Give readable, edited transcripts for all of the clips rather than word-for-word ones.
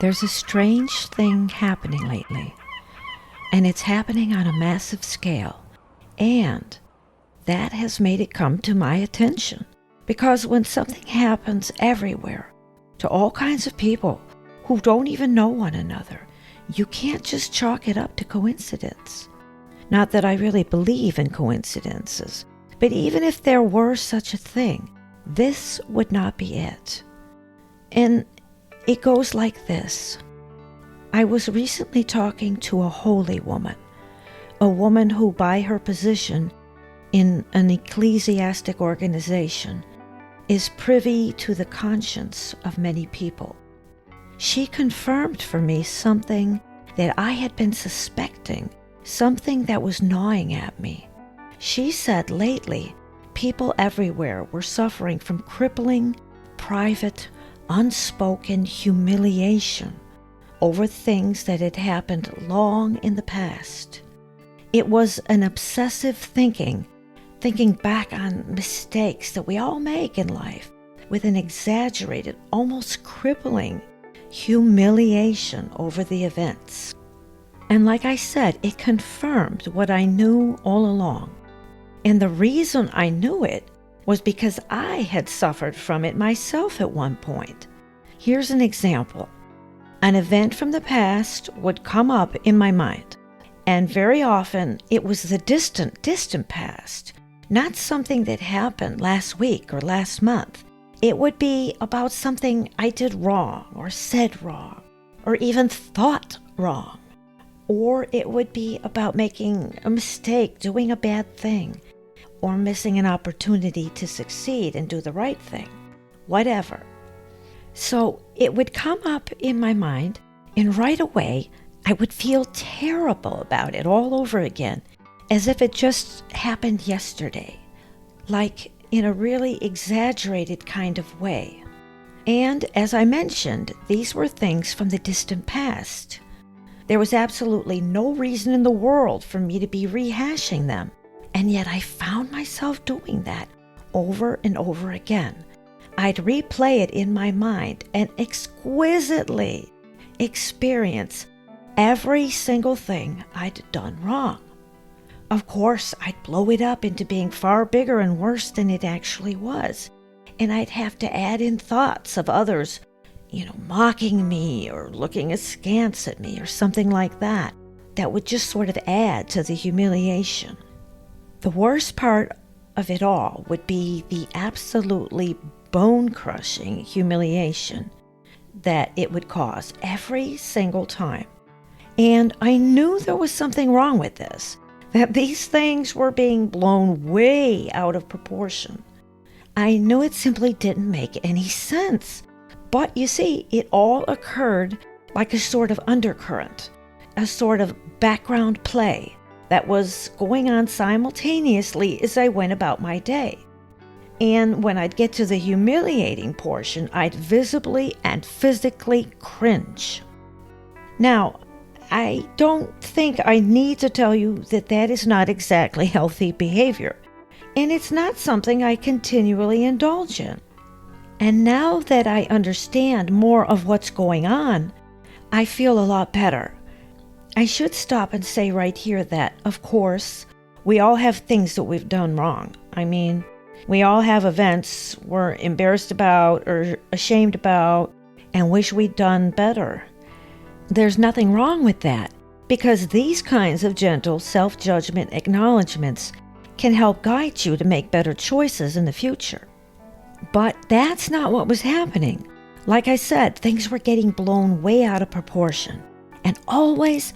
There's a strange thing happening lately, and it's happening on a massive scale, and that has made it come to my attention. Because when something happens everywhere, to all kinds of people who don't even know one another, you can't just chalk it up to coincidence. Not that I really believe in coincidences, but even if there were such a thing, this would not be it. And it goes like this. I was recently talking to a holy woman, a woman who, by her position in an ecclesiastic organization, is privy to the conscience of many people. She confirmed for me something that I had been suspecting, something that was gnawing at me. She said lately, people everywhere were suffering from crippling, private, unspoken humiliation over things that had happened long in the past. It was an obsessive thinking back on mistakes that we all make in life, with an exaggerated, almost crippling humiliation over the events. And like I said, it confirmed what I knew all along. And the reason I knew it was because I had suffered from it myself at one point. Here's an example. An event from the past would come up in my mind, and very often it was the distant past, not something that happened last week or last month. It would be about something I did wrong or said wrong or even thought wrong. Or it would be about making a mistake, doing a bad thing, or missing an opportunity to succeed and do the right thing, whatever. So it would come up in my mind, and right away I would feel terrible about it all over again, as if it just happened yesterday, like in a really exaggerated kind of way. And as I mentioned, these were things from the distant past. There was absolutely no reason in the world for me to be rehashing them, and yet I found myself doing that over and over again. I'd replay it in my mind and exquisitely experience every single thing I'd done wrong. Of course, I'd blow it up into being far bigger and worse than it actually was, and I'd have to add in thoughts of others mocking me or looking askance at me or something like that. That would just sort of add to the humiliation. The worst part of it all would be the absolutely bone-crushing humiliation that it would cause every single time. And I knew there was something wrong with this, that these things were being blown way out of proportion. I knew it simply didn't make any sense. But you see, it all occurred like a sort of undercurrent, a sort of background play that was going on simultaneously as I went about my day. And when I'd get to the humiliating portion, I'd visibly and physically cringe. Now, I don't think I need to tell you that that is not exactly healthy behavior, and it's not something I continually indulge in. And now that I understand more of what's going on, I feel a lot better. I should stop and say right here that, of course, we all have things that we've done wrong. I mean, we all have events we're embarrassed about or ashamed about and wish we'd done better. There's nothing wrong with that, because these kinds of gentle self-judgment acknowledgments can help guide you to make better choices in the future. But that's not what was happening. Like I said, things were getting blown way out of proportion. And always,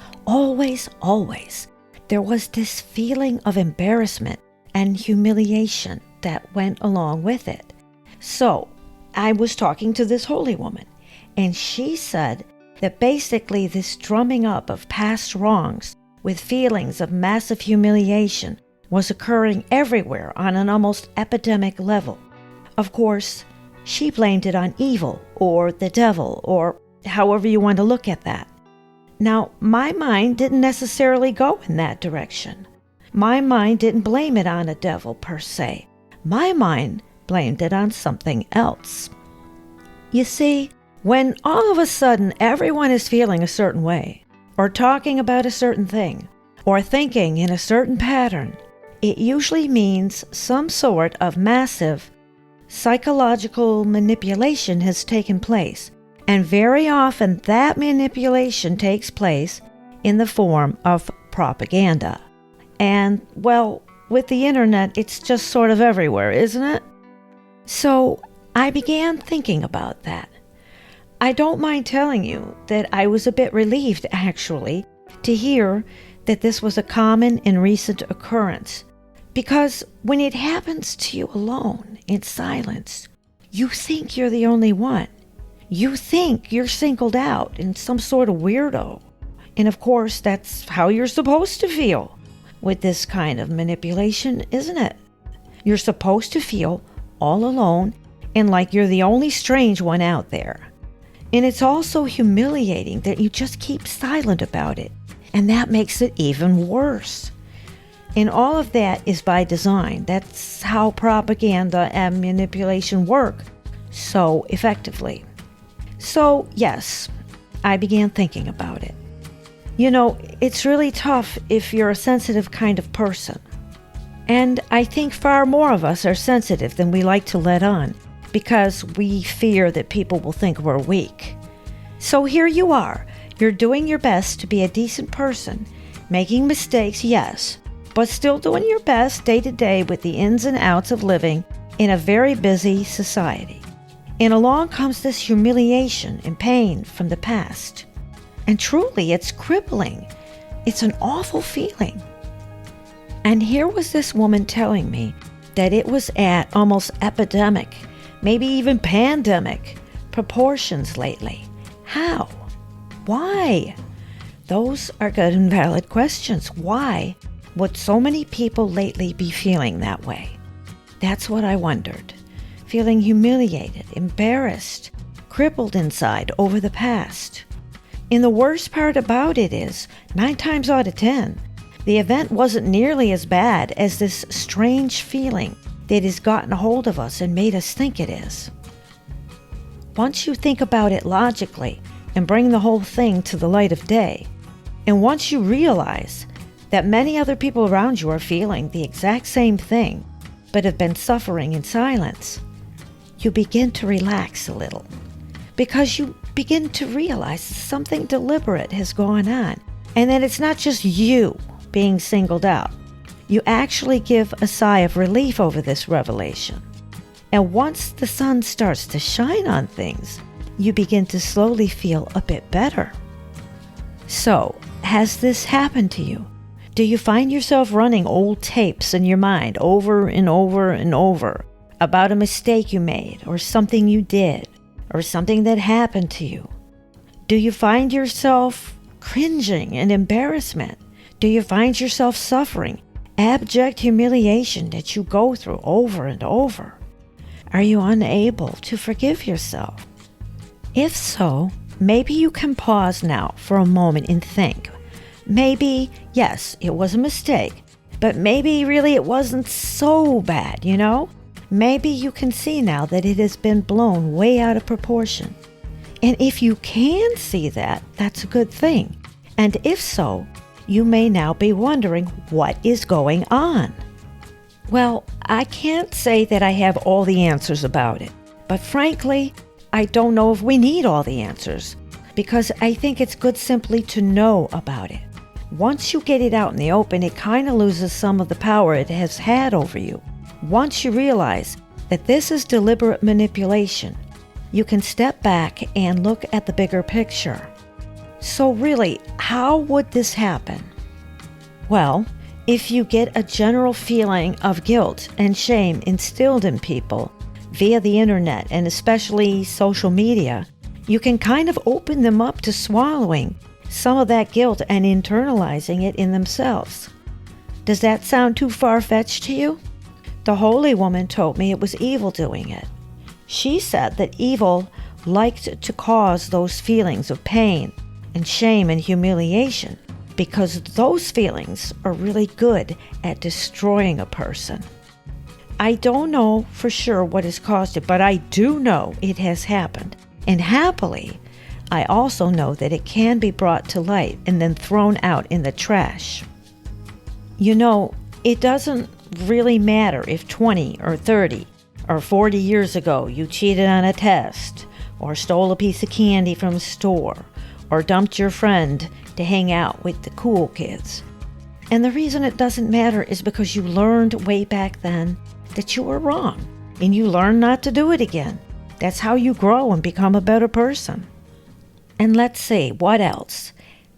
there was this feeling of embarrassment and humiliation that went along with it. So I was talking to this holy woman, and she said that basically this drumming up of past wrongs with feelings of massive humiliation was occurring everywhere on an almost epidemic level. Of course, she blamed it on evil or the devil or however you want to look at that. Now, my mind didn't necessarily go in that direction. My mind didn't blame it on a devil per se. My mind blamed it on something else. You see, When all of a sudden everyone is feeling a certain way, or talking about a certain thing, or thinking in a certain pattern, it usually means some sort of massive psychological manipulation has taken place. And very often that manipulation takes place in the form of propaganda. And, well, with the internet, it's just sort of everywhere, isn't it? So I began thinking about that. I don't mind telling you that I was a bit relieved, actually, to hear that this was a common and recent occurrence. Because when it happens to you alone, in silence, you think you're the only one. You think you're singled out and some sort of weirdo. And of course, that's how you're supposed to feel with this kind of manipulation, isn't it? You're supposed to feel all alone and like you're the only strange one out there. And it's also humiliating that you just keep silent about it. And that makes it even worse. And all of that is by design. That's how propaganda and manipulation work so effectively. So, yes, I began thinking about it. You know, it's really tough if you're a sensitive kind of person. And I think far more of us are sensitive than we like to let on, because we fear that people will think we're weak. So here you are. You're doing your best to be a decent person, making mistakes, yes, but still doing your best day to day with the ins and outs of living in a very busy society. And along comes this humiliation and pain from the past. And truly, it's crippling. It's an awful feeling. And here was this woman telling me that it was at almost epidemic, maybe even pandemic proportions lately. How? Why? Those are good and valid questions. Why would so many people lately be feeling that way? That's what I wondered. Feeling humiliated, embarrassed, crippled inside over the past. And the worst part about it is, 9 times out of 10, the event wasn't nearly as bad as this strange feeling that has gotten a hold of us and made us think it is. Once you think about it logically and bring the whole thing to the light of day, and once you realize that many other people around you are feeling the exact same thing, but have been suffering in silence, you begin to relax a little, because you begin to realize something deliberate has gone on, and that it's not just you being singled out. You actually give a sigh of relief over this revelation. And once the sun starts to shine on things, you begin to slowly feel a bit better. So, has this happened to you? Do you find yourself running old tapes in your mind over and over and over about a mistake you made, or something you did, or something that happened to you? Do you find yourself cringing in embarrassment? Do you find yourself suffering abject humiliation that you go through over and over? Are you unable to forgive yourself? If so, maybe you can pause now for a moment and think. Maybe, yes, it was a mistake, but maybe really it wasn't so bad, you know? Maybe you can see now that it has been blown way out of proportion. And if you can see that, that's a good thing. And if so, you may now be wondering what is going on. Well, I can't say that I have all the answers about it, but frankly, I don't know if we need all the answers, because I think it's good simply to know about it. Once you get it out in the open, it kind of loses some of the power it has had over you. Once you realize that this is deliberate manipulation, you can step back and look at the bigger picture. So really, how would this happen? Well, if you get a general feeling of guilt and shame instilled in people via the internet and especially social media, you can kind of open them up to swallowing some of that guilt and internalizing it in themselves. Does that sound too far-fetched to you? The holy woman told me it was evil doing it. She said that evil liked to cause those feelings of pain and shame and humiliation because those feelings are really good at destroying a person. I don't know for sure what has caused it, but I do know it has happened. And happily, I also know that it can be brought to light and then thrown out in the trash. You know, it doesn't really matter if 20 or 30 or 40 years ago you cheated on a test, or stole a piece of candy from a store, or dumped your friend to hang out with the cool kids. And the reason it doesn't matter is because you learned way back then that you were wrong, and you learned not to do it again. That's how you grow and become a better person. And let's see, what else?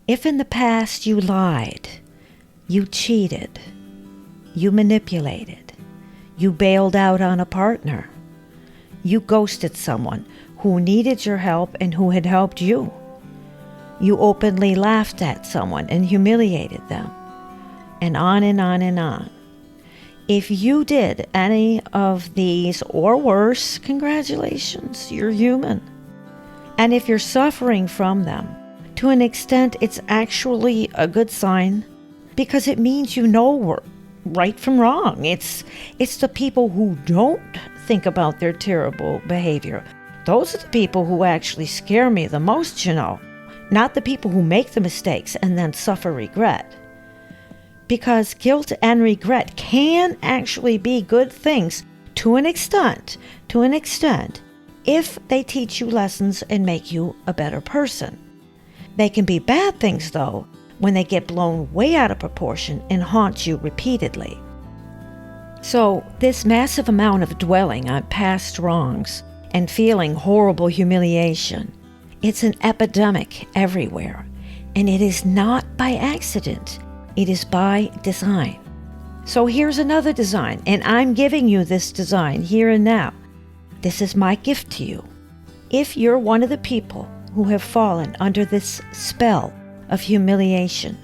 If in the past you lied, you cheated, you manipulated, you bailed out on a partner, you ghosted someone who needed your help and who had helped you, you openly laughed at someone and humiliated them, and on and on and on. If you did any of these or worse, congratulations, you're human. And if you're suffering from them, to an extent, it's actually a good sign, because it means you know right from wrong. It's the people who don't think about their terrible behavior. Those are the people who actually scare me the most, you know, not the people who make the mistakes and then suffer regret. Because guilt and regret can actually be good things to an extent, if they teach you lessons and make you a better person. They can be bad things, though, when they get blown way out of proportion and haunt you repeatedly. So, this massive amount of dwelling on past wrongs and feeling horrible humiliation, it's an epidemic everywhere, and it is not by accident. It is by design. So here's another design, and I'm giving you this design here and now. This is my gift to you. If you're one of the people who have fallen under this spell of humiliation,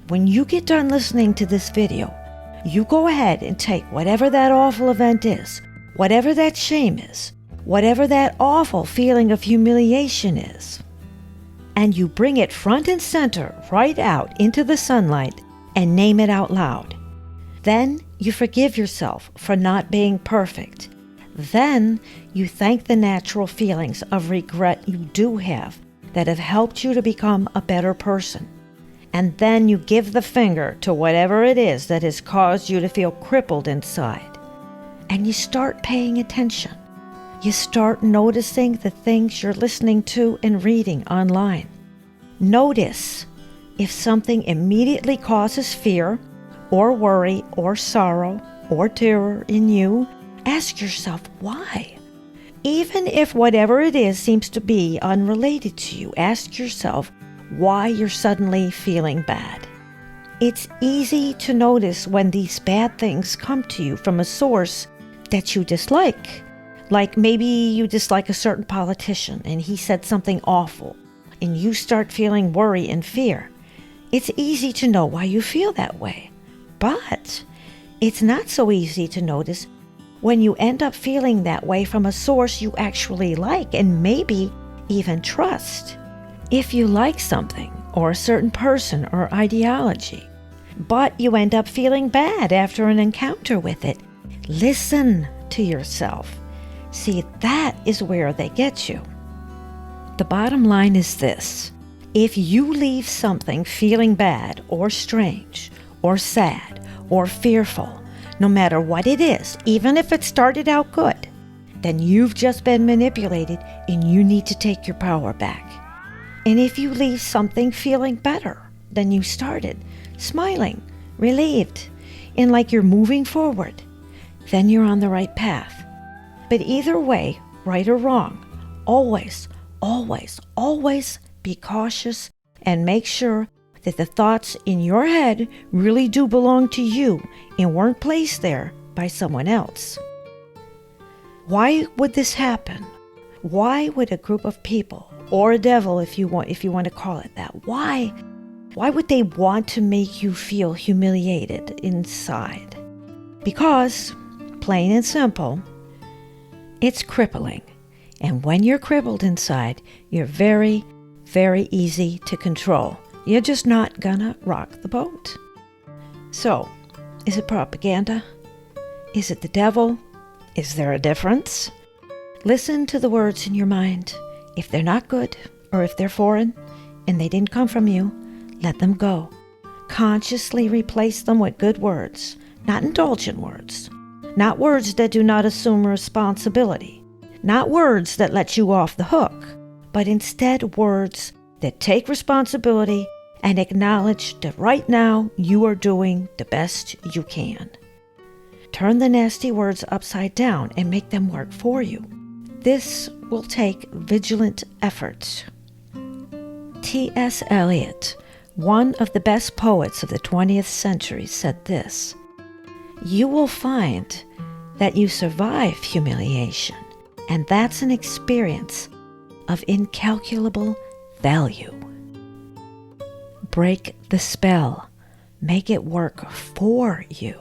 when you get done listening to this video, you go ahead and take whatever that awful event is, whatever that shame is, whatever that awful feeling of humiliation is, and you bring it front and center right out into the sunlight and name it out loud. Then you forgive yourself for not being perfect. Then you thank the natural feelings of regret you do have that have helped you to become a better person. And then you give the finger to whatever it is that has caused you to feel crippled inside. And you start paying attention. You start noticing the things you're listening to and reading online. Notice if something immediately causes fear or worry or sorrow or terror in you. Ask yourself why. Even if whatever it is seems to be unrelated to you, ask yourself why you're suddenly feeling bad. It's easy to notice when these bad things come to you from a source that you dislike. Like maybe you dislike a certain politician and he said something awful, and you start feeling worry and fear. It's easy to know why you feel that way. But it's not so easy to notice when you end up feeling that way from a source you actually like and maybe even trust. If you like something or a certain person or ideology, but you end up feeling bad after an encounter with it, listen to yourself. See, that is where they get you. The bottom line is this: if you leave something feeling bad or strange or sad or fearful, no matter what it is, even if it started out good, then you've just been manipulated and you need to take your power back. And if you leave something feeling better than you started, smiling, relieved, and like you're moving forward, then you're on the right path. But either way, right or wrong, always, always, always be cautious and make sure that the thoughts in your head really do belong to you and weren't placed there by someone else. Why would this happen? Why would a group of people, or a devil if you want to call it that, why would they want to make you feel humiliated inside? Because, plain and simple, it's crippling. And when you're crippled inside, you're very, very easy to control. You're just not gonna rock the boat. So, is it propaganda? Is it the devil? Is there a difference? Listen to the words in your mind If they're not good, or if they're foreign, and they didn't come from you, let them go. Consciously replace them with good words, not indulgent words. Not words that do not assume responsibility. Not words that let you off the hook, but instead words that take responsibility and acknowledge that right now you are doing the best you can. Turn the nasty words upside down and make them work for you. This will take vigilant effort. T.S. Eliot, one of the best poets of the 20th century, said this: "You will find that you survive humiliation, and that's an experience of incalculable value." Break the spell. Make it work for you.